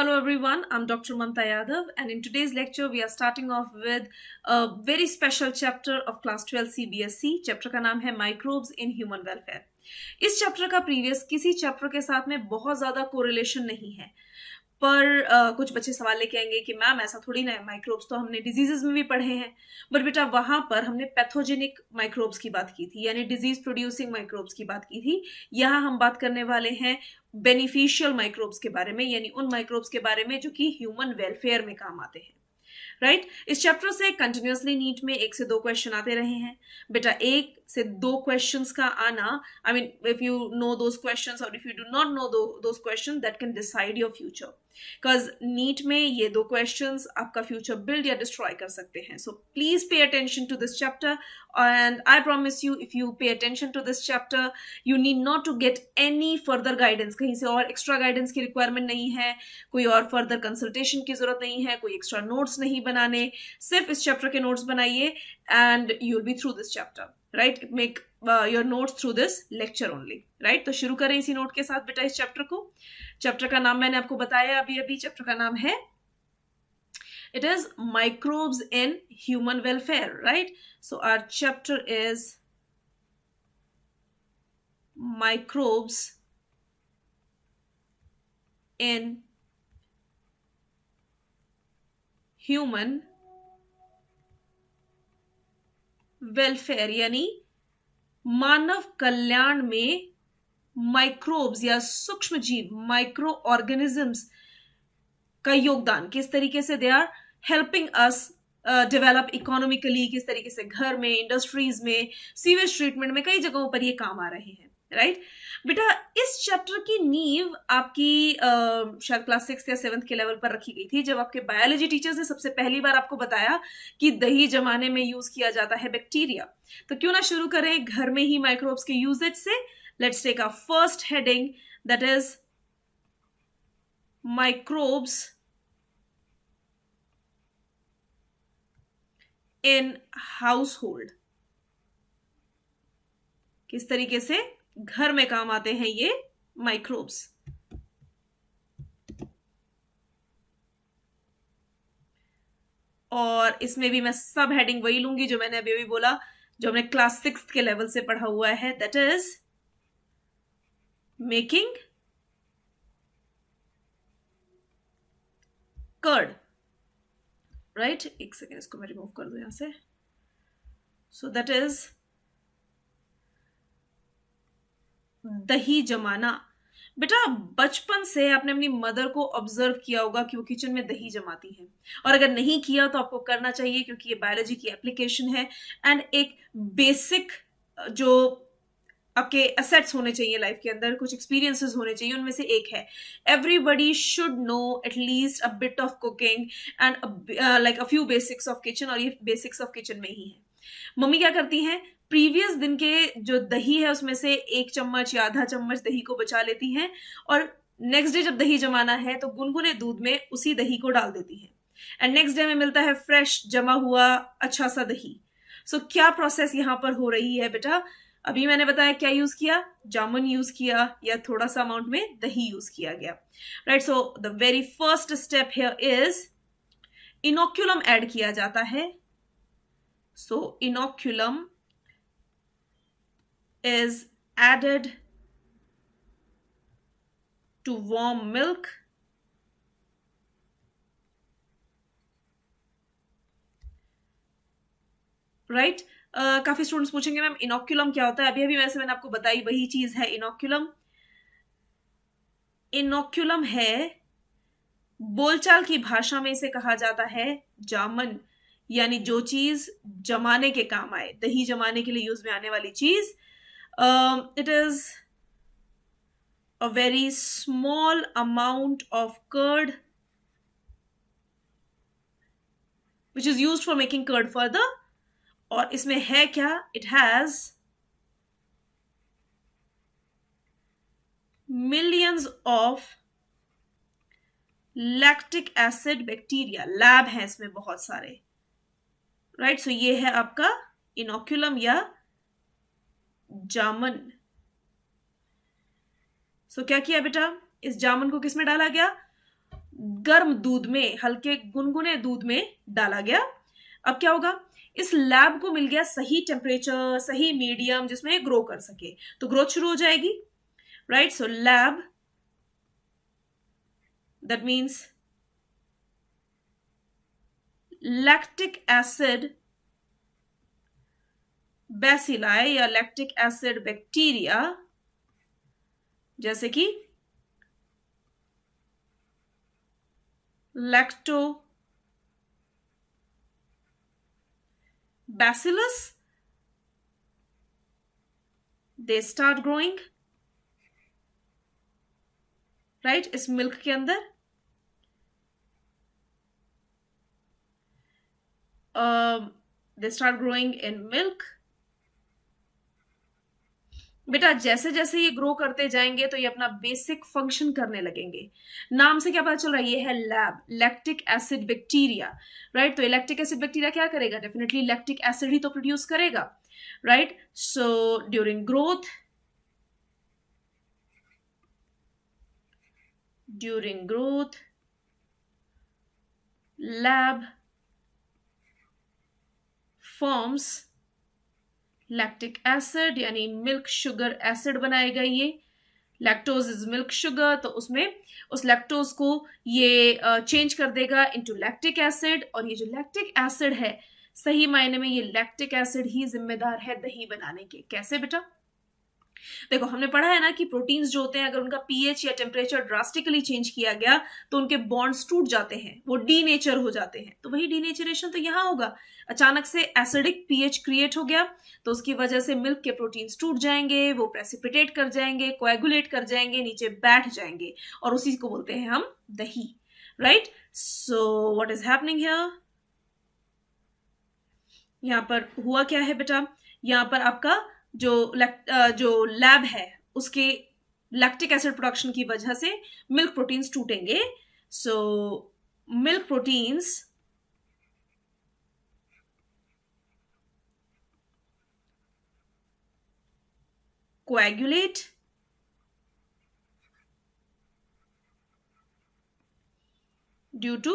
Hello everyone, I'm Dr. Mamta Yadav, and in today's lecture we are starting off with a very special chapter of class 12 CBSE. Chapter का नाम है microbes in human welfare. इस chapter का previous किसी chapter के साथ में बहुत ज्यादा कोरिलेशन नहीं है, पर कुछ बच्चे सवाल लेके आएंगे कि मैम ऐसा थोड़ी ना है, माइक्रोब्स तो हमने डिजीजेस में भी पढ़े हैं. बट बेटा वहां पर हमने पैथोजेनिक माइक्रोब्स की बात की थी, यानी डिजीज प्रोड्यूसिंग माइक्रोब्स की बात की थी. यहाँ हम बात करने वाले हैं बेनिफिशियल माइक्रोब्स के बारे में, यानी उन माइक्रोब्स के बारे में जो कि ह्यूमन वेलफेयर में काम आते हैं. राइट इस चैप्टर से कंटिन्यूअसली नीट में 1 से 2 क्वेश्चन आते रहे हैं. बेटा 1 से 2 क्वेश्चंस का आना, I mean if you know those questions और if you do not know those question, that can decide your future. Because NEET में ये 2 क्वेश्चंस आपका फ्यूचर बिल्ड या डिस्ट्रॉय कर सकते हैं. So please pay attention to this chapter, and I promise you if you pay attention to this chapter you need not to get any further guidance. कहीं से और एक्स्ट्रा गाइडेंस की requirement नहीं है, कोई और फर्दर कंसल्टेशन की जरूरत नहीं है, कोई एक्स्ट्रा नोट्स नहीं बनाने. सिर्फ इस चैप्टर के नोट्स बनाइए and you will be through this chapter. Right make your notes through this lecture only. Right तो शुरू करें इसी नोट के साथ बेटा इस चैप्टर को. चैप्टर का नाम मैंने आपको बताया अभी चैप्टर का नाम है, it is microbes in human welfare. Right, so our chapter is microbes in human welfare, यानी मानव कल्याण में माइक्रोब्स या सूक्ष्म जीव, माइक्रो ऑर्गेनिजम्स का योगदान, किस तरीके से they are helping us develop economically, किस तरीके से घर में, इंडस्ट्रीज में, सीवेज ट्रीटमेंट में, कई जगहों पर ये काम आ रहे हैं. राइट बेटा इस चैप्टर की नींव आपकी शायद क्लास 6 या 7 के लेवल पर रखी गई थी, जब आपके बायोलॉजी टीचर्स ने सबसे पहली बार आपको बताया कि दही जमाने में यूज किया जाता है बैक्टीरिया. तो क्यों ना शुरू करें घर में ही माइक्रोब्स के यूजेज से. Let's take a first heading, that is microbes in household. किस तरीके से घर में काम आते हैं ये माइक्रोब्स. और इसमें भी मैं सब हेडिंग वही लूंगी जो मैंने अभी बोला, जो हमने क्लास 6 के लेवल से पढ़ा हुआ है, that is making curd. Right एक सेकेंड, इसको मैं रिमूव कर दूं यहां से. सो दैट इज दही जमाना. बेटा बचपन से आपने अपनी मदर को ऑब्जर्व किया होगा कि वो किचन में दही जमाती है, और अगर नहीं किया तो आपको करना चाहिए, क्योंकि ये बायोलॉजी की एप्लीकेशन है. एंड एक बेसिक जो आपके एसेट्स होने चाहिए लाइफ के अंदर, कुछ एक्सपीरियंसेस होने चाहिए, उनमें से एक है everybody should know at least a bit of cooking and like a few basics of kitchen. और ये बेसिक्स ऑफ किचन में ही है. मम्मी क्या करती हैं, प्रीवियस दिन के जो दही है उसमें से 1 चम्मच या आधा चम्मच दही को बचा लेती हैं, और नेक्स्ट डे जब दही जमाना है तो गुनगुने दूध में उसी दही को डाल देती हैं, एंड नेक्स्ट डे में मिलता है फ्रेश जमा हुआ अच्छा सा दही. सो क्या प्रोसेस यहाँ पर हो रही है बेटा, अभी मैंने बताया क्या यूज किया, जामुन यूज किया या थोड़ा सा अमाउंट में दही यूज किया गया. Right so the very first step here is inoculum add किया जाता है. So inoculum is added to warm milk. Right काफी स्टूडेंट्स पूछेंगे मैम इनोक्यूलम क्या होता है. अभी वैसे मैंने आपको बताई वही चीज है इनोक्यूलम. इनोक्यूलम है, बोलचाल की भाषा में इसे कहा जाता है जामन, यानी जो चीज जमाने के काम आए, दही जमाने के लिए यूज में आने वाली चीज. It is a very small amount of curd which is used for making curd further. और इसमें है क्या, it has millions of lactic acid bacteria. Lab है इसमें बहुत सारे. राइट सो ये है आपका इनोक्यूलम या जामन. सो क्या किया बेटा, इस जामन को किस में डाला गया, गर्म दूध में, हल्के गुनगुने दूध में डाला गया। अब क्या होगा, इस लैब को मिल गया सही टेम्परेचर, सही मीडियम जिसमें ग्रो कर सके, तो ग्रोथ शुरू हो जाएगी, right. So lab, that means lactic acid bacilli या लैक्टिक एसिड बैक्टीरिया, जैसे कि lactobacillus, they start growing, right, इस मिल्क के अंदर। they start growing in milk। बेटा जैसे जैसे ये ग्रो करते जाएंगे तो ये अपना बेसिक फंक्शन करने लगेंगे। नाम से क्या पता चल रहा है, ये है lab, lactic acid bacteria, right. तो लैक्टिक एसिड बैक्टीरिया क्या करेगा, डेफिनेटली लैक्टिक एसिड ही तो प्रोड्यूस करेगा, right. So during growth lab forms lactic acid, यानी मिल्क शुगर एसिड बनाएगा ये। लैक्टोज इज मिल्क शुगर, तो उसमें उस लैक्टोज को ये चेंज कर देगा इनटू लैक्टिक एसिड, और ये जो लैक्टिक एसिड है, सही मायने में ये लैक्टिक एसिड ही जिम्मेदार है दही बनाने के। कैसे बेटा, देखो हमने पढ़ा है ना कि प्रोटीन्स जो होते हैं, अगर उनका पीएच या टेम्परेचर ड्रास्टिकली चेंज किया गया तो उनके बॉन्ड्स टूट जाते हैं, वो डीनेचर हो जाते हैं। तो वही डीनेचरेशन तो यहाँ होगा, अचानक से एसिडिक पीएच क्रिएट हो गया तो उसकी वजह से मिल्क के प्रोटीन्स टूट जाएंगे, वो प्रेसिपिटेट कर जाएंगे, कोएगुलेट कर जाएंगे, नीचे बैठ जाएंगे, और उसी को बोलते हैं हम दही, right. So what is happening here, यहाँ पर हुआ क्या है बेटा, यहाँ पर आपका जो लैब है उसके लैक्टिक एसिड प्रोडक्शन की वजह से मिल्क प्रोटीन्स टूटेंगे। So milk proteins coagulate due to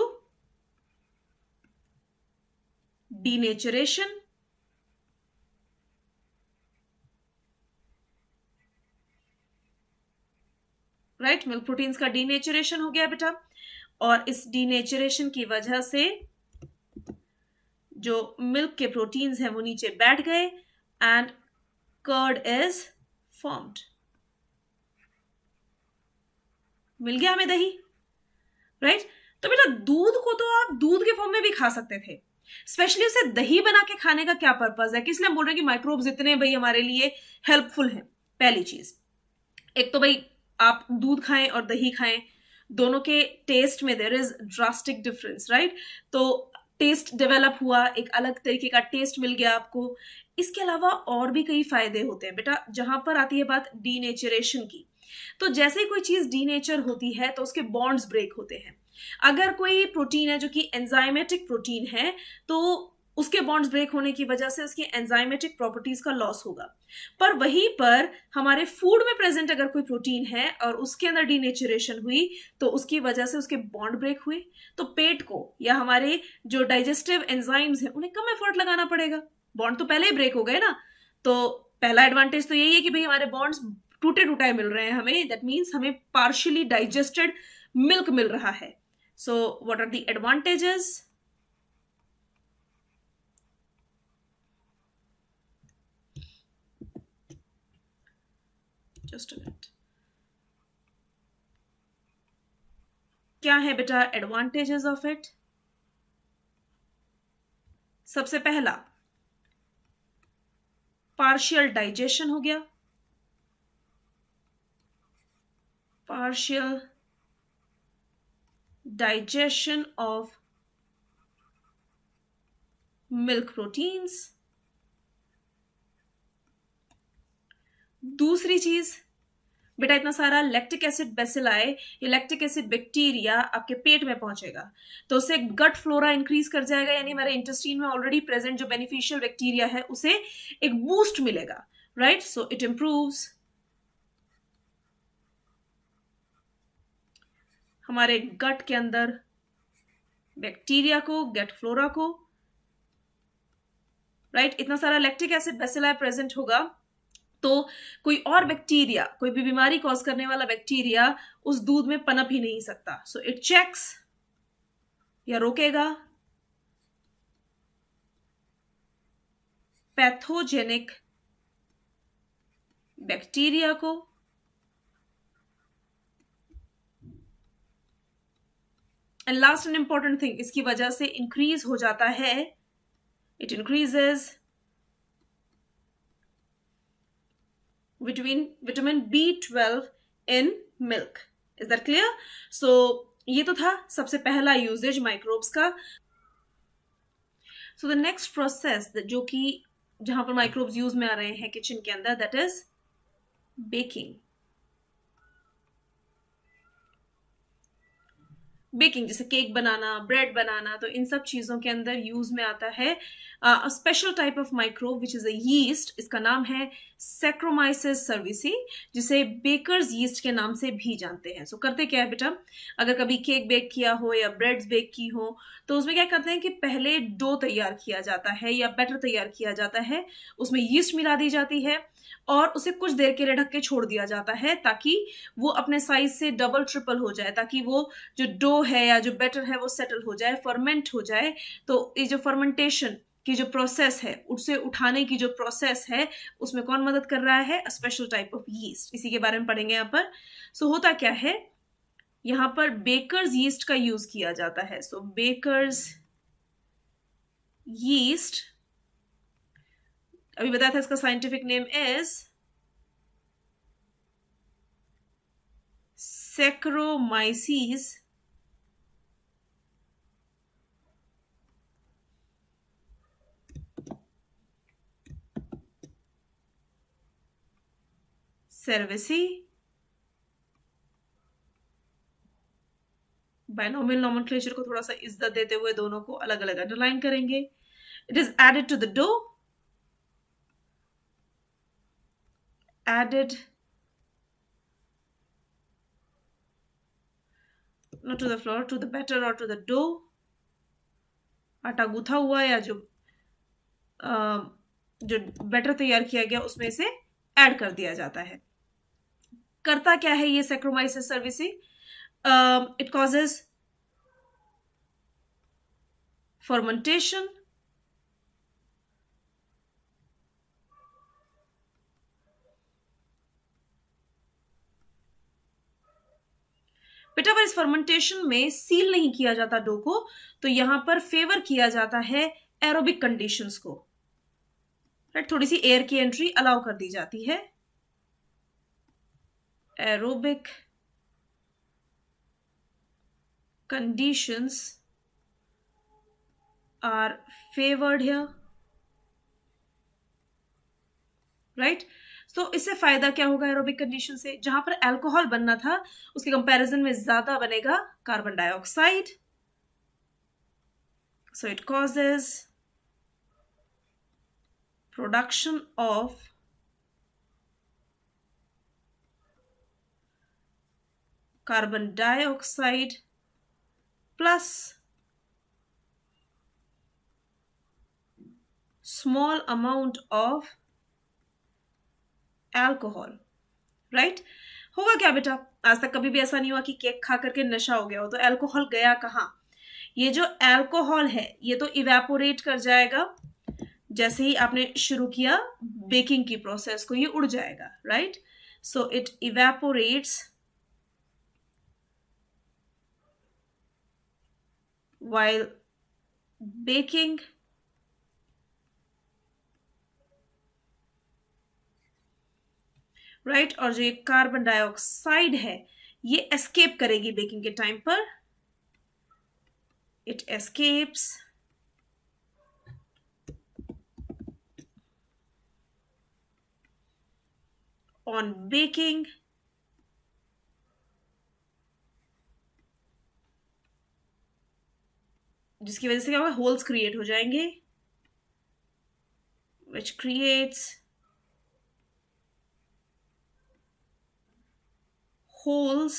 denaturation, right. Milk proteins का डीनेचरेशन हो गया बेटा, और इस डीनेचरेशन की वजह से जो मिल्क के प्रोटीन्स हैं वो नीचे बैठ गए एंड कर्ड इज फॉर्म्ड। मिल गया हमें दही, राइट। तो बेटा दूध को तो आप दूध के फॉर्म में भी खा सकते थे, स्पेशली उसे दही बना के खाने का क्या पर्पज है, किस लिए हम बोल रहे हैं कि माइक्रोब्स इतने भाई हमारे लिए हेल्पफुल हैं। पहली चीज, एक तो भाई आप दूध खाएं और दही खाएं, दोनों के टेस्ट में there is drastic difference, right. तो टेस्ट डेवलप हुआ, एक अलग तरीके का टेस्ट मिल गया आपको। इसके अलावा और भी कई फायदे होते हैं बेटा। जहां पर आती है बात डीनेचरेशन की, तो जैसे ही कोई चीज डीनेचर होती है तो उसके बॉन्ड्स ब्रेक होते हैं। अगर कोई प्रोटीन है जो कि एंजाइमेटिक प्रोटीन है, तो उसके बॉन्ड्स ब्रेक होने की वजह से उसकी एंजाइमेटिक प्रॉपर्टीज का लॉस होगा। पर वहीं पर हमारे फूड में प्रेजेंट अगर कोई प्रोटीन है और उसके अंदर डीनेचरेशन हुई तो उसकी वजह से उसके बॉन्ड ब्रेक हुए, तो पेट को या हमारे जो डाइजेस्टिव एंजाइम्स हैं उन्हें कम एफर्ट लगाना पड़ेगा, बॉन्ड तो पहले ही ब्रेक हो गए ना। तो पहला एडवांटेज तो यही है कि भाई हमारे बॉन्ड्स टूटे टूटाए मिल रहे हैं हमें, दैट मीन्स हमें पार्शियली डाइजेस्टेड मिल्क मिल रहा है। So what are the advantages, just a minute, क्या है बेटा एडवांटेजेस ऑफ इट। सबसे पहला पार्शियल डाइजेशन हो गया, partial digestion of milk proteins। दूसरी चीज बेटा, इतना सारा लैक्टिक एसिड बेसिलाई या लैक्टिक एसिड बैक्टीरिया आपके पेट में पहुंचेगा तो उससे गट फ्लोरा इंक्रीज कर जाएगा, यानी हमारे इंटेस्टाइन में ऑलरेडी प्रेजेंट जो बेनिफिशियल बैक्टीरिया है उसे एक बूस्ट मिलेगा, राइट। सो इट इंप्रूव्स हमारे गट के अंदर बैक्टीरिया को, गट फ्लोरा को, राइट। इतना सारा लैक्टिक एसिड बेसिलाई प्रेजेंट होगा तो कोई और बैक्टीरिया, कोई भी बीमारी कॉज करने वाला बैक्टीरिया उस दूध में पनप ही नहीं सकता। सो इट चेक्स या रोकेगा पैथोजेनिक बैक्टीरिया को, and last and important thing, इसकी वजह से इंक्रीज हो जाता है, it increases vitamin B12 in milk. Is that clear? So ये तो था सबसे पहला यूजेज माइक्रोब्स का। सो द नेक्स्ट प्रोसेस जो कि जहां पर माइक्रोब्स यूज में आ रहे हैं किचन के अंदर, दैट इज बेकिंग। बेकिंग जैसे केक बनाना, ब्रेड बनाना, तो इन सब चीजों के अंदर यूज में आता है special type of microbe which is a yeast. इसका नाम है सैक्रोमाइसिस सर्विसी, जिसे बेकर्स यीस्ट के नाम से भी जानते हैं। सो करते क्या है बेटा, अगर कभी केक बेक किया हो या ब्रेड्स बेक की हो तो उसमें क्या करते हैं कि पहले डो तैयार किया जाता है या बैटर तैयार किया जाता है, उसमें यीस्ट मिला दी जाती है और उसे कुछ देर के लिए ढक के छोड़ दिया जाता है ताकि वो अपने साइज से डबल ट्रिपल हो जाए, ताकि वो जो डो है या जो बैटर है वो सेटल हो जाए, फर्मेंट हो जाए। तो ये जो फर्मेंटेशन की जो प्रोसेस है, उसे उठाने की जो प्रोसेस है, उसमें कौन मदद कर रहा है? Special type of yeast. इसी के बारे में पढ़ेंगे यहाँ पर। सो होता क्या है, यहाँ पर बेकर्स यीस्ट का यूज किया जाता है। सो बेकर्स यीस्ट, अभी बताया था इसका scientific name is Saccharomyces cerevisiae। Binomial nomenclature को थोड़ा सा इज्जत देते हुए दोनों को अलग अलग अंडरलाइन करेंगे। It is added to the dough, added not to the flour, to the batter or to the dough। आटा गूथा हुआ या जो बैटर तैयार किया गया उसमें से ऐड कर दिया जाता है। करता क्या है ये saccharomyces cerevisiae? It causes fermentation, बेटा पर इस फर्मेंटेशन में सील नहीं किया जाता डो को, तो यहां पर फेवर किया जाता है एरोबिक कंडीशंस को, राइट। थोड़ी सी एयर की एंट्री अलाउ कर दी जाती है। Aerobic conditions are favoured here, right. तो इससे फायदा क्या होगा एरोबिक कंडीशन से? जहां पर अल्कोहल बनना था उसके कंपैरिजन में ज्यादा बनेगा carbon dioxide. So it causes production of carbon dioxide plus small amount of alcohol, right. होगा क्या बेटा, आज तक कभी भी ऐसा नहीं हुआ कि केक खा करके नशा हो गया हो, तो अल्कोहल गया कहाँ? ये जो अल्कोहल है ये तो इवेपोरेट कर जाएगा, जैसे ही आपने शुरू किया बेकिंग की प्रोसेस को, ये उड़ जाएगा, right. So it evaporates while baking, right. और जो ये कार्बन डाइऑक्साइड है ये एस्केप करेगी बेकिंग के टाइम पर, इट एस्केप्स ऑन बेकिंग, जिसकी वजह से क्या होगा, होल्स क्रिएट हो जाएंगे, which creates holes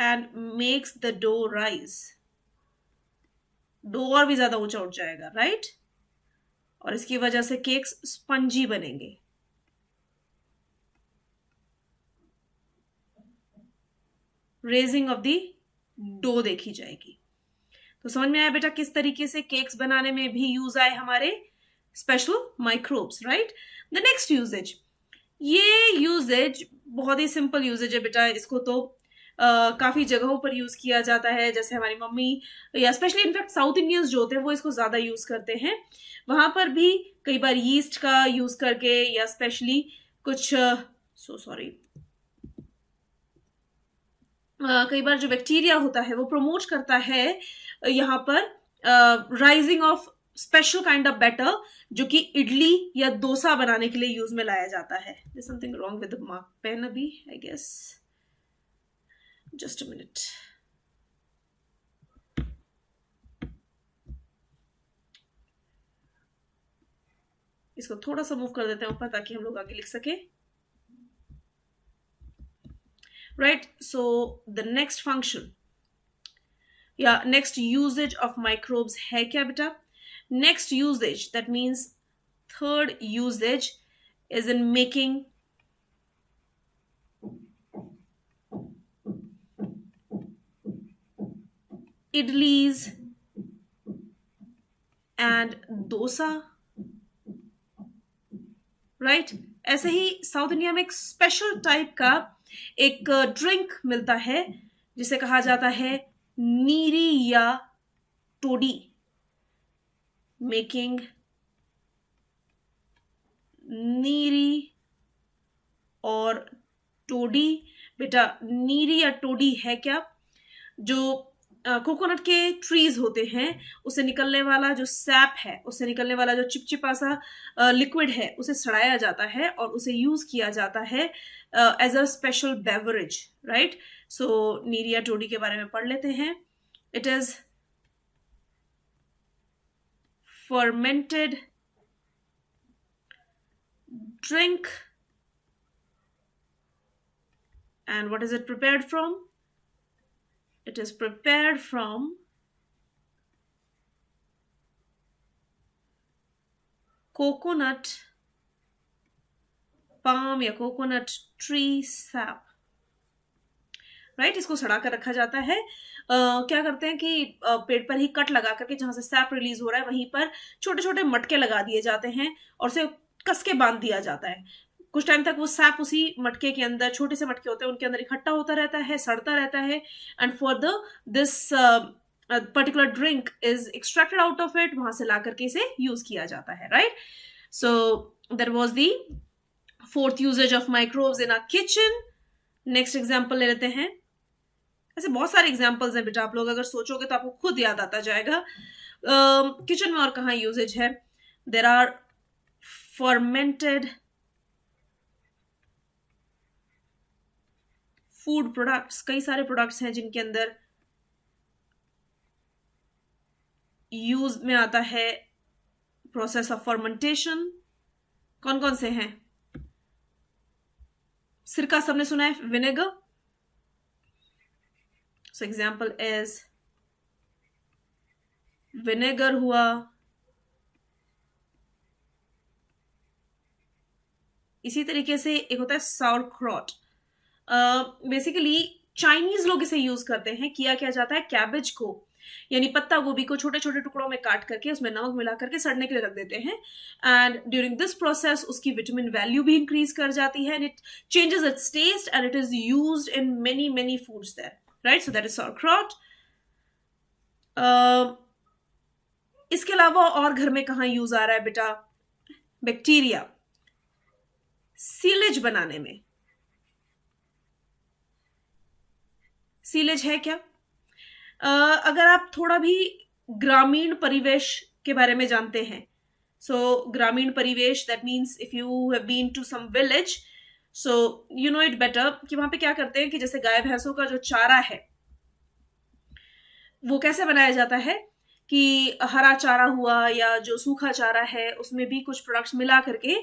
and makes the dough rise. Dough और भी ज्यादा ऊंचा उठ जाएगा, राइट? और इसकी वजह से केक्स स्पंजी बनेंगे. रेजिंग ऑफ द डो देखी जाएगी. तो समझ में आया बेटा किस तरीके से केक्स बनाने में भी यूज आए हमारे special microbes, right? The next uses, ये यूजेज बहुत ही सिंपल यूजेज है बेटा. इसको तो काफी जगहों पर यूज किया जाता है, जैसे हमारी मम्मी या स्पेशली इनफैक्ट साउथ इंडियंस जो होते हैं वो इसको ज्यादा यूज करते हैं. वहां पर भी कई बार यीस्ट का यूज करके या स्पेशली कुछ कई बार जो बैक्टीरिया होता है वो प्रमोट करता है यहाँ पर rising of special kind of batter जो कि इडली या डोसा बनाने के लिए यूज में लाया जाता है. There's something wrong with the mark pen अभी, I guess. Just a minute. इसको थोड़ा सा मूव कर देते हैं ऊपर ताकि हम लोग आगे लिख सके. Right, so the next function, next usage of microbes है क्या बेटा? Next usage, that means third usage, is in making idlis and dosa, right? ऐसे ही साउथ इंडिया में एक स्पेशल टाइप का एक ड्रिंक मिलता है जिसे कहा जाता है नीरी या टोडी. मेकिंग नीरी और टोडी. बेटा नीरी या टोडी है क्या? जो कोकोनट के ट्रीज होते हैं उससे निकलने वाला जो सैप है, उससे निकलने वाला जो चिपचिपा सा लिक्विड है, उसे सड़ाया जाता है और उसे यूज किया जाता है as a special beverage, right? So neera या टोडी के बारे में पढ़ लेते हैं. It is fermented drink. And what is it prepared from? It is prepared from coconut, palm या coconut tree sap. राइट, इसको सड़ा कर रखा जाता है. क्या करते हैं कि पेड़ पर ही कट लगा करके जहां से सैप रिलीज हो रहा है वहीं पर छोटे छोटे मटके लगा दिए जाते हैं और उसे कस के बांध दिया जाता है. कुछ टाइम तक वो सैप उसी मटके के अंदर, छोटे से मटके होते हैं उनके अंदर इकट्ठा होता रहता है, सड़ता रहता है. And further this particular drink is extracted out of it, वहां से ला करके इसे यूज किया जाता है, right? So that was the fourth uses of microbes in our kitchen. Next example ले लेते हैं. ऐसे बहुत सारे एग्जाम्पल्स हैं बेटा, आप लोग अगर सोचोगे तो आपको खुद याद आता जाएगा. किचन में और कहाँ यूजेज है? There are fermented food products. कई सारे प्रोडक्ट्स हैं जिनके अंदर यूज में आता है प्रोसेस ऑफ फर्मेंटेशन. कौन कौन से हैं? सिरका सबने सुना है, vinegar. So example is vinegar हुआ. इसी तरीके से एक होता है sauerkraut. बेसिकली चाइनीज लोग इसे यूज करते हैं. किया क्या जाता है, कैबेज को यानी पत्ता गोभी को छोटे छोटे टुकड़ों में काट करके उसमें नमक मिला करके सड़ने के लिए रख देते हैं. एंड ड्यूरिंग दिस प्रोसेस उसकी विटामिन वैल्यू भी इंक्रीज कर जाती है. And it changes its taste and it is used in many many foods there. Right, so that is sauerkraut. इसके अलावा और घर में कहाँ यूज आ रहा है बेटा? बैक्टीरिया सीलेज बनाने में. सीलेज है क्या? अगर आप थोड़ा भी ग्रामीण परिवेश के बारे में जानते हैं, सो ग्रामीण परिवेश that means if you have been to some village, so you know it better कि वहां पे क्या करते हैं कि जैसे गाय भैंसों का जो चारा है वो कैसे बनाया जाता है कि हरा चारा हुआ या जो सूखा चारा है उसमें भी कुछ प्रोडक्ट्स मिला करके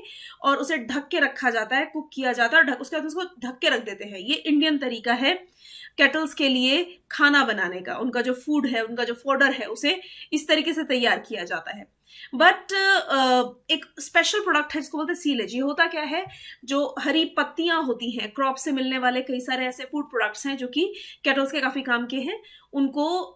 और उसे ढक के रखा जाता है, कुक किया जाता है और उसके बाद उसको ढक के रख देते हैं. ये इंडियन तरीका है. कैटल्स के लिए खाना बनाने का, उनका जो फूड है, उनका जो फॉडर है, उसे इस तरीके से तैयार किया जाता है। बट एक स्पेशल प्रोडक्ट है जिसको बोलते हैं सीलेज। ये होता क्या है, जो हरी पत्तियां होती हैं, क्रॉप से मिलने वाले कई सारे ऐसे फूड प्रोडक्ट्स हैं जो कि कैटल्स के काफी काम के हैं, उनको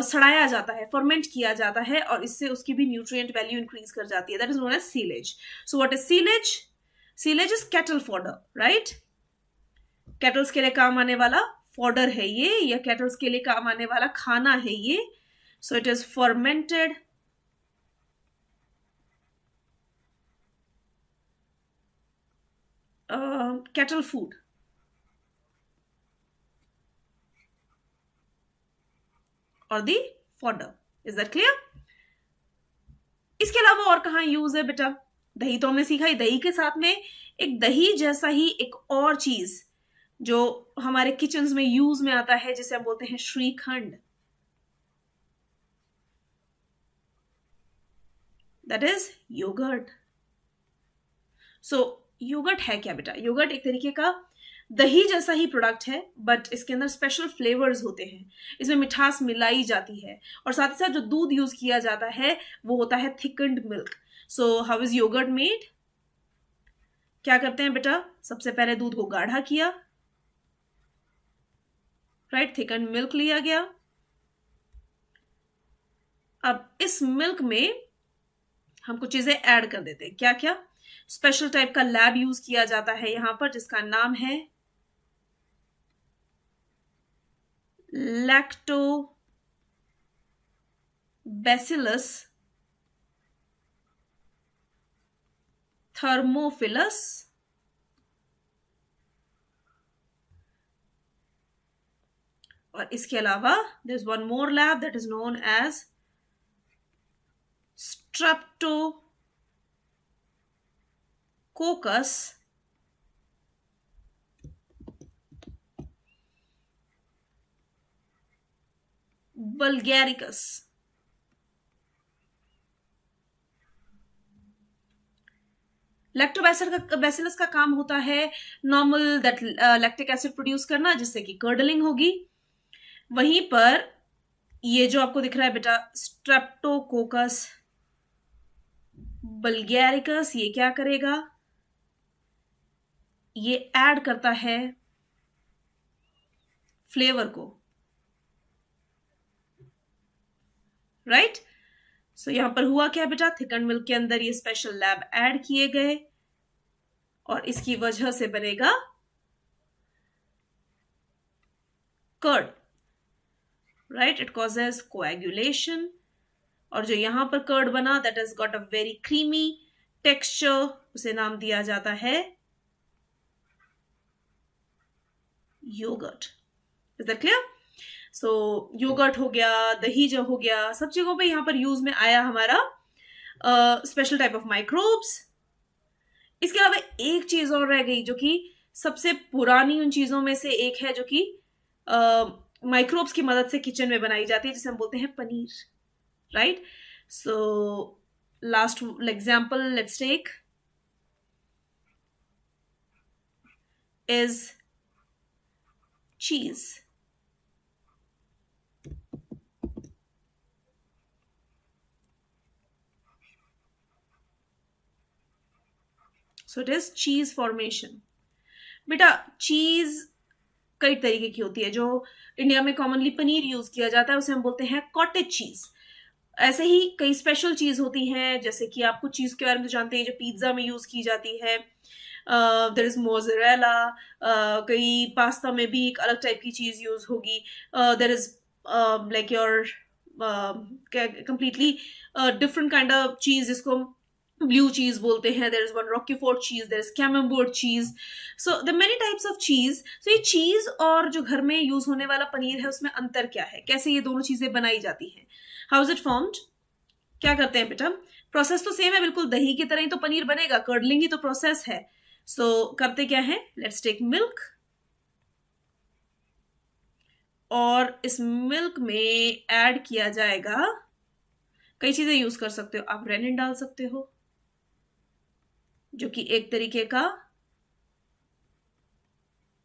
सड़ाया जाता है, फर्मेंट किया जाता है, और इससे उसकी भी न्यूट्रिएंट वैल्यू इंक्रीज कर जाती है। That is known as silage. So what is silage? Silage is cattle fodder, right? Cattles के लिए काम आने वाला फॉडर है ये, या कैटल्स के लिए काम आने वाला खाना है ये। सो it is fermented cattle food. और दी फॉडर। Is that clear? इसके अलावा और कहाँ यूज है बेटा? दही तो हमने सीखा ही। दही के साथ में एक दही जैसा ही एक और चीज जो हमारे किचन्स में यूज में आता है, जिसे हम बोलते हैं shrikhand. That is yogurt. So yogurt है क्या बेटा? योगर्ट एक तरीके का दही जैसा ही प्रोडक्ट है, बट इसके अंदर स्पेशल फ्लेवर्स होते हैं, इसमें मिठास मिलाई जाती है, और साथ ही साथ जो दूध यूज किया जाता है वो होता है thickened milk. So how is yogurt made? क्या करते हैं बेटा? सबसे पहले दूध को गाढ़ा किया, राइट? थिकन्ड मिल्क लिया गया। अब इस मिल्क में हम कुछ चीजें ऐड कर देते हैं। क्या क्या? स्पेशल टाइप का लैब यूज किया जाता है यहां पर, जिसका नाम है लैक्टोबैसिलस थर्मोफिलस। और इसके अलावा there is one more lab that is known as streptococcus vulgaricus. Lactobacillus का काम होता है normal that lactic acid produce करना, जिससे कि कर्डलिंग होगी। वहीं पर ये जो आपको दिख रहा है बेटा स्ट्रेप्टोकोकस वल्गैरिकस, ये क्या करेगा? ये ऐड करता है फ्लेवर को, राइट? सो यहां पर हुआ क्या बेटा? थिकन्ड मिल्क के अंदर ये स्पेशल लैब ऐड किए गए, और इसकी वजह से बनेगा curd, right? It causes coagulation, और जो यहां पर कर्ड बना that is got a very creamy texture, उसे नाम दिया जाता है yogurt. Is that clear? So yogurt हो गया, दही जो हो गया, सब जगहों पे यहां पर यूज में आया हमारा स्पेशल टाइप ऑफ माइक्रोब्स। इसके अलावा एक चीज और रह गई जो कि सबसे पुरानी उन चीजों में से एक है, जो कि माइक्रोब्स की मदद से किचन में बनाई जाती है, जिसे हम बोलते हैं paneer, right? So last example let's take is cheese. So it is cheese formation. बेटा चीज कई तरीके की होती है। जो इंडिया में कॉमनली पनीर यूज किया जाता है उसे हम बोलते हैं कॉटेज चीज। ऐसे ही कई स्पेशल चीज होती हैं, जैसे कि आप कुछ चीज के बारे में तो जानते हैं जो पिज्जा में यूज की जाती है। There is mozzarella. कई पास्ता में भी एक अलग टाइप की चीज यूज होगी। There is like your completely different kind of cheese, जिसको ब्लू चीज बोलते हैं। देयर इज वन रॉकीफोर्ट चीज, देयर इज कैमेम्बर्ट चीज। So the many types of चीज। सो ये चीज और जो घर में यूज होने वाला पनीर है उसमें अंतर क्या है, कैसे ये दोनों चीजें बनाई जाती हैं, हाउ इज इट फॉर्म्ड? क्या करते हैं बेटा? प्रोसेस तो सेम है बिल्कुल, दही की तरह ही तो पनीर बनेगा, कर्डलिंग ही तो प्रोसेस है। सो करते क्या है? लेट्स टेक मिल्क, और इस मिल्क में ऐड किया जाएगा, कई चीजें यूज कर सकते हो आप। रेनिन डाल सकते हो, जो कि एक तरीके का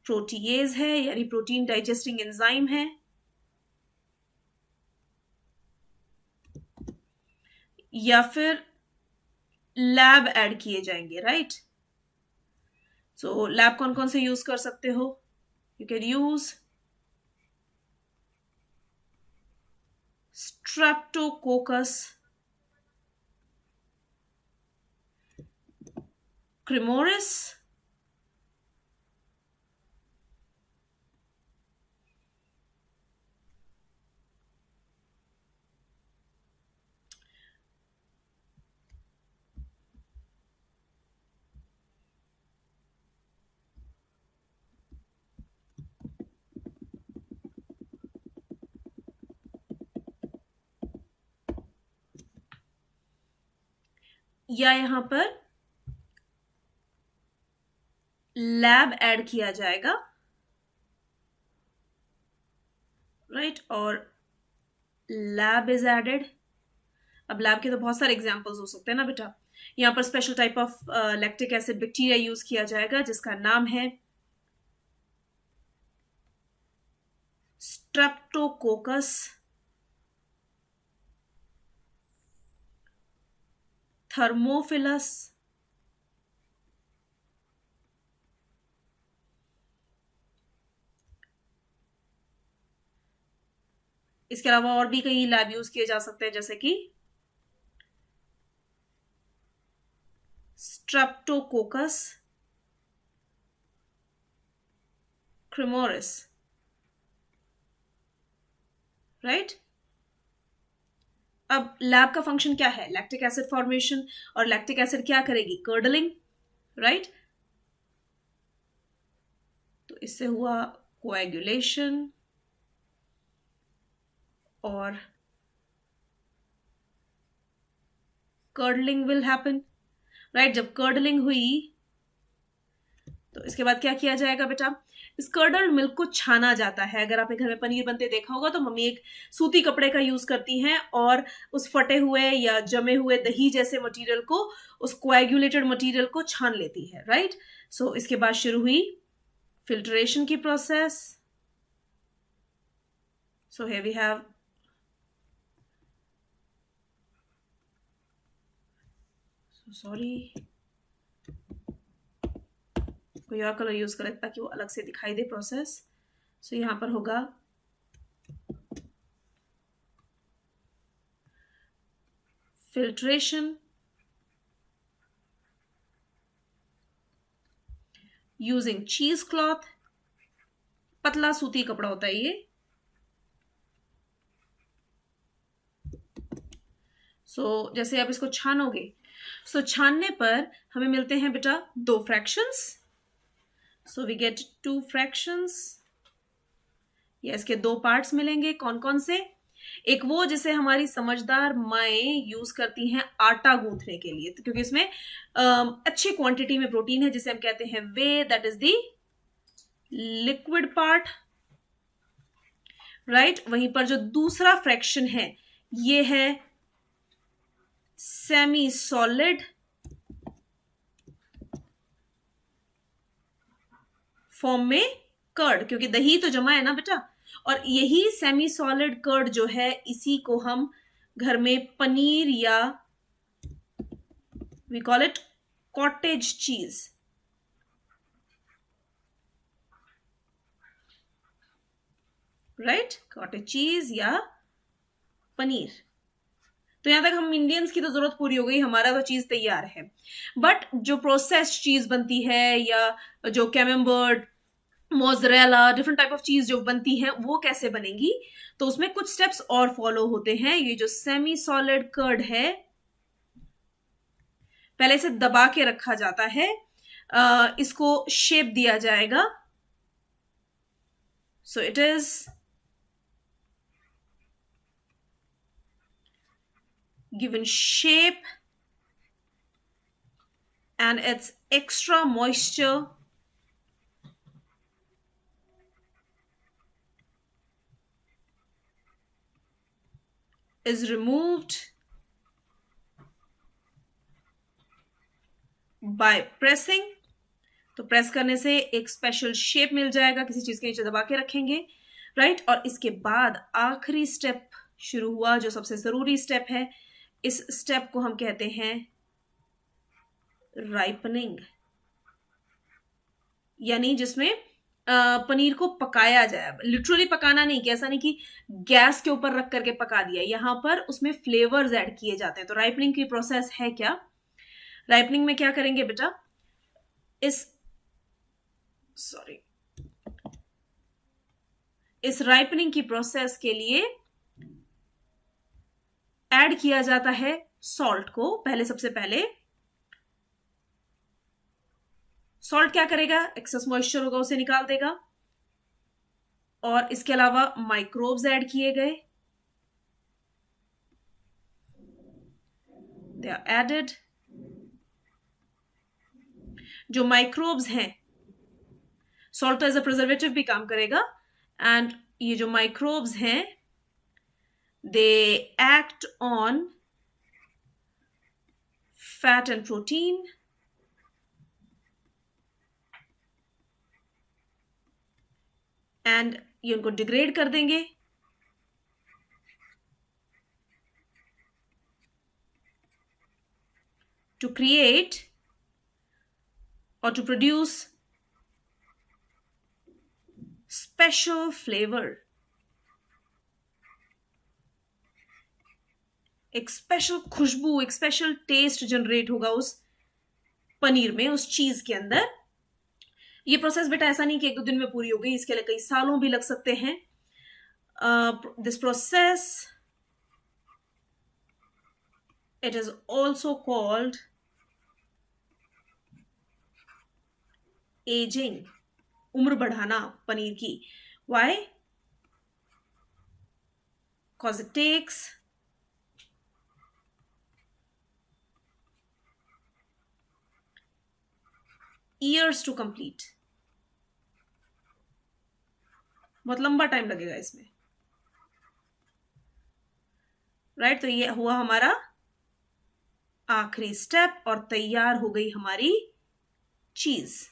प्रोटीएज है यानी प्रोटीन डाइजेस्टिंग एंजाइम है, या फिर लैब ऐड किए जाएंगे, राइट। सो लैब कौन कौन से यूज कर सकते हो? यू कैन यूज स्ट्रेप्टोकोकस क्रिमोरिस, या यहां पर लैब ऐड किया जाएगा, राइट, और लैब इज एडेड। अब लैब के तो बहुत सारे एग्जांपल्स हो सकते हैं ना बेटा। यहां पर special type of lactic acid bacteria use किया जाएगा जिसका नाम है स्ट्रेप्टोकोकस थर्मोफिलस, इसके अलावा और भी कई लैब यूज किए जा सकते हैं जैसे कि स्ट्रेप्टोकोकस क्रिमोरिस, राइट। अब लैब का फंक्शन क्या है? लैक्टिक एसिड फॉर्मेशन, और लैक्टिक एसिड क्या करेगी? Curdling, right. तो इससे हुआ कोएगुलेशन और कर्डलिंग विल हैपन, राइट। जब कर्डलिंग हुई तो इसके बाद क्या किया जाएगा बेटा? इस कर्डल्ड मिल्क को छाना जाता है। अगर आपने घर में पनीर बनते देखा होगा तो मम्मी एक सूती कपड़े का यूज करती हैं और उस फटे हुए या जमे हुए दही जैसे मटेरियल को, उस कोएगुलेटेड मटेरियल को छान लेती है, राइट। सो इसके बाद शुरू हुई फिल्ट्रेशन की process. So here we have sorry, कोई और कलर यूज करें ताकि वो अलग से दिखाई दे प्रोसेस। सो यहां पर होगा फिल्ट्रेशन यूजिंग चीज क्लॉथ, पतला सूती कपड़ा होता है ये। सो जैसे आप इसको छानोगे, सो छानने पर हमें मिलते हैं बेटा दो fractions. So we get two fractions, या इसके दो पार्ट्स मिलेंगे। कौन कौन से? एक वो जिसे हमारी समझदार माएँ यूज करती हैं आटा गूंथने के लिए, तो क्योंकि इसमें अच्छी क्वांटिटी में प्रोटीन है जिसे हम कहते हैं whey, that is the liquid part, right. वहीं पर जो दूसरा फ्रैक्शन है ये है सेमी सॉलिड फॉर्म में कर्ड, क्योंकि दही तो जमा है ना बेटा, और यही सेमी सॉलिड कर्ड जो है इसी को हम घर में पनीर या we call it cottage cheese, right, cottage cheese या पनीर। तो यहां तक हम इंडियंस की तो जरूरत पूरी हो गई, हमारा तो चीज तैयार है। बट जो प्रोसेस्ड चीज बनती है या जो Camembert, mozzarella, different type of चीज जो बनती है वो कैसे बनेंगी? तो उसमें कुछ स्टेप्स और फॉलो होते हैं। ये जो सेमी सॉलिड कर्ड है पहले से दबा के रखा जाता है, इसको शेप दिया जाएगा। सो it is given shape and its extra moisture is removed by pressing। तो प्रेस करने से एक स्पेशल शेप मिल जाएगा, किसी चीज के नीचे दबा के रखेंगे, राइट। और इसके बाद आखिरी स्टेप शुरू हुआ, जो सबसे जरूरी स्टेप है। इस स्टेप को हम कहते हैं राइपनिंग, यानी जिसमें पनीर को पकाया जाए। लिटरली पकाना नहीं, कि ऐसा नहीं कि गैस के ऊपर रख करके पका दिया, यहां पर उसमें फ्लेवर्स ऐड किए जाते हैं। तो राइपनिंग की प्रोसेस है क्या? राइपनिंग में क्या करेंगे बेटा, इस राइपनिंग की प्रोसेस के लिए ऐड किया जाता है सॉल्ट को। सबसे पहले सॉल्ट क्या करेगा, एक्सेस मॉइस्चर होगा उसे निकाल देगा। और इसके अलावा माइक्रोब्स ऐड किए गए, दे आर एडेड। जो माइक्रोब्स हैं, सॉल्ट एज अ प्रिजर्वेटिव भी काम करेगा, एंड ये जो माइक्रोब्स हैं they act on fat and protein, and ये उनको डिग्रेड कर देंगे टू क्रिएट और टू प्रोड्यूस स्पेशल फ्लेवर। एक स्पेशल खुशबू, एक स्पेशल टेस्ट जनरेट होगा उस पनीर में, उस चीज के अंदर। ये प्रोसेस बेटा ऐसा नहीं कि एक दो दिन में पूरी हो गई, इसके लिए कई सालों भी लग सकते हैं। This process it is also called ageing, उम्र बढ़ाना पनीर की। Why? Because it takes years to complete, बहुत लंबा टाइम लगेगा इसमें, राइट। तो ये हुआ हमारा आखिरी स्टेप और तैयार हो गई हमारी चीज,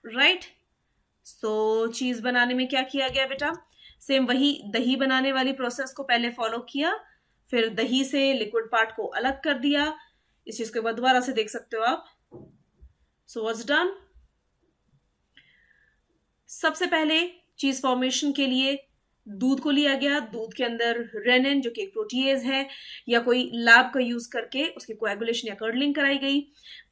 राइट। तो चीज बनाने में क्या किया गया बेटा, सेम वही दही बनाने वाली प्रोसेस को पहले फॉलो किया, फिर दही से लिक्विड पार्ट को अलग कर दिया। इस चीज को दोबारा से देख सकते हो आप। सो व्हाट्स डन, सबसे पहले चीज फॉर्मेशन के लिए दूध को लिया गया, दूध के अंदर रेनिन जो कि एक प्रोटीएज है या कोई लैब का यूज करके उसकी कोएगुलेशन या कर्डलिंग कराई गई,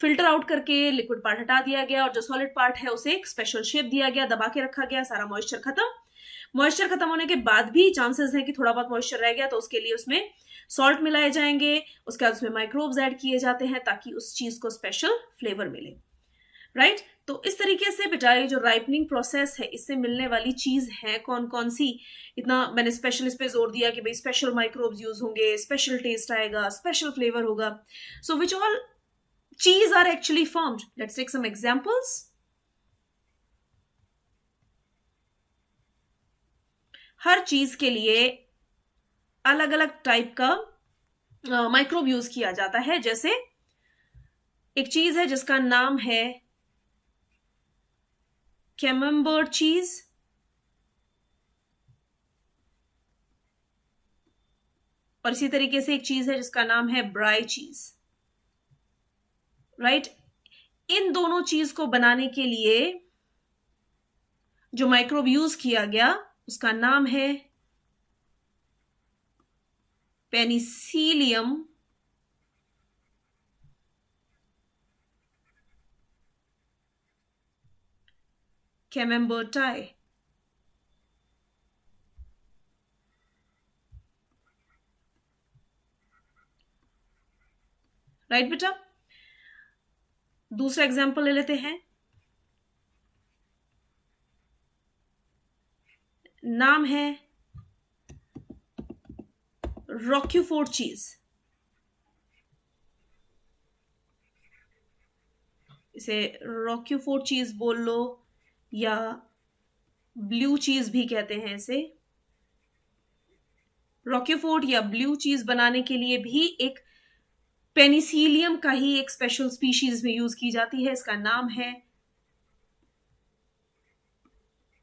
फिल्टर आउट करके लिक्विड पार्ट हटा दिया गया और जो सॉलिड पार्ट है उसे एक स्पेशल शेप दिया गया, दबा के रखा गया, सारा मॉइस्चर खत्म। मॉइस्चर खत्म होने के बाद भी चांसेस है कि थोड़ा बहुत मॉइस्चर रह गया, तो उसके लिए उसमें सॉल्ट मिलाए जाएंगे, उसके बाद उसमें माइक्रोब्स ऐड किए जाते हैं ताकि उस चीज को स्पेशल फ्लेवर मिले, राइट। तो इस तरीके से बेटा ये जो राइपनिंग प्रोसेस है, इससे मिलने वाली चीज है कौन कौन सी, इतना मैंने स्पेशल इस पे जोर दिया कि भाई स्पेशल माइक्रोब्स यूज होंगे, स्पेशल टेस्ट आएगा, स्पेशल फ्लेवर होगा। So which all cheese are actually formed, let's take some examples. हर चीज के लिए अलग अलग टाइप का माइक्रोब यूज किया जाता है। जैसे एक चीज है जिसका नाम है कैमेम्बर्ट चीज, और इसी तरीके से एक चीज है जिसका नाम है ब्राई चीज, राइट। इन दोनों चीज को बनाने के लिए जो माइक्रोब यूज किया गया उसका नाम है पेनिसिलियम कैमेम्बर्टाई, राइट बेटा। दूसरा एग्जांपल ले लेते हैं, नाम है रॉक्यूफोर्ट चीज। इसे रॉक्यूफोर्ट चीज बोल लो या ब्लू चीज भी कहते हैं इसे। रॉक्यूफोर्ट या ब्लू चीज बनाने के लिए भी एक पेनिसिलियम का ही एक स्पेशल स्पीशीज में यूज की जाती है, इसका नाम है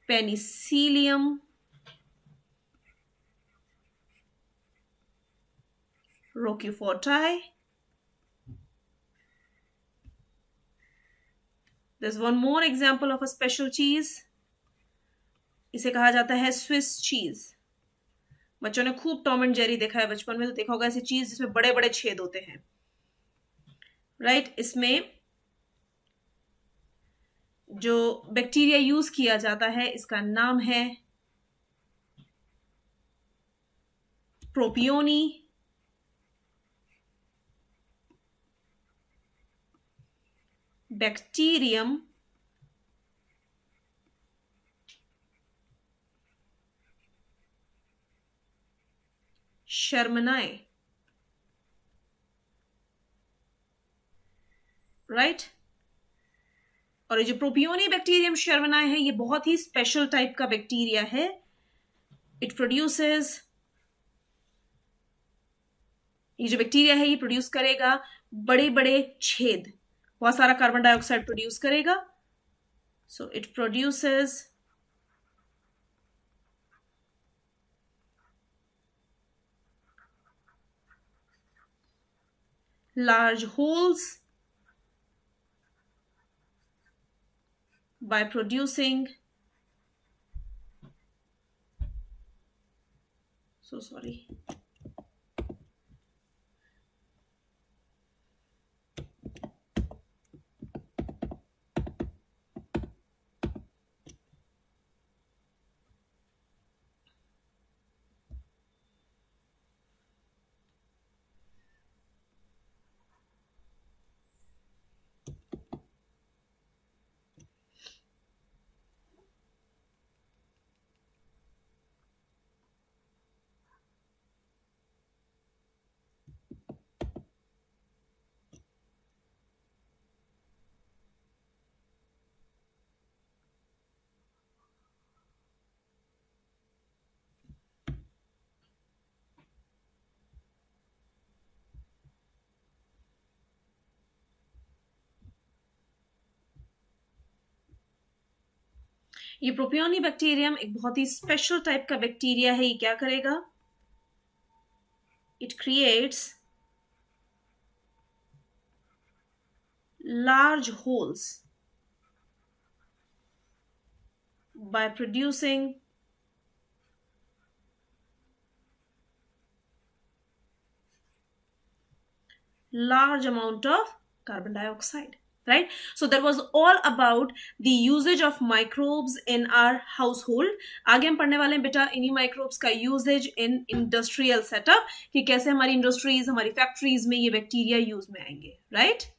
Penicillium roqueforti. There's one more example of a special cheese. इसे कहा जाता है स्विस चीज। बच्चों ने खूब टॉम एंड जेरी देखा है बचपन में, तो देखा होगा ऐसी चीज जिसमें बड़े बड़े छेद होते हैं, राइट। इसमें जो बैक्टीरिया यूज किया जाता है इसका नाम है प्रोपियोनी बैक्टीरियम शर्मनाए, राइट। और ये जो प्रोपियोनी बैक्टीरियम शर्मनाए है, ये बहुत ही स्पेशल टाइप का बैक्टीरिया है। इट प्रोड्यूसेस, ये जो बैक्टीरिया है ये प्रोड्यूस करेगा बड़े बड़े छेद, बहुत सारा कार्बन डाइऑक्साइड प्रोड्यूस करेगा। So it produces large holes by producing, so sorry, ये प्रोपियोनी बैक्टीरियम एक बहुत ही स्पेशल टाइप का बैक्टीरिया है। ये क्या करेगा? It creates large holes by producing large amount of carbon dioxide, right? So that was all about the usage of microbes in our household. आगे हम पढ़ने वाले हैं बेटा इन्हीं microbes का usage in industrial setup, कि कैसे हमारी इंडस्ट्रीज, हमारी फैक्ट्रीज में ये बैक्टीरिया यूज में आएंगे, right?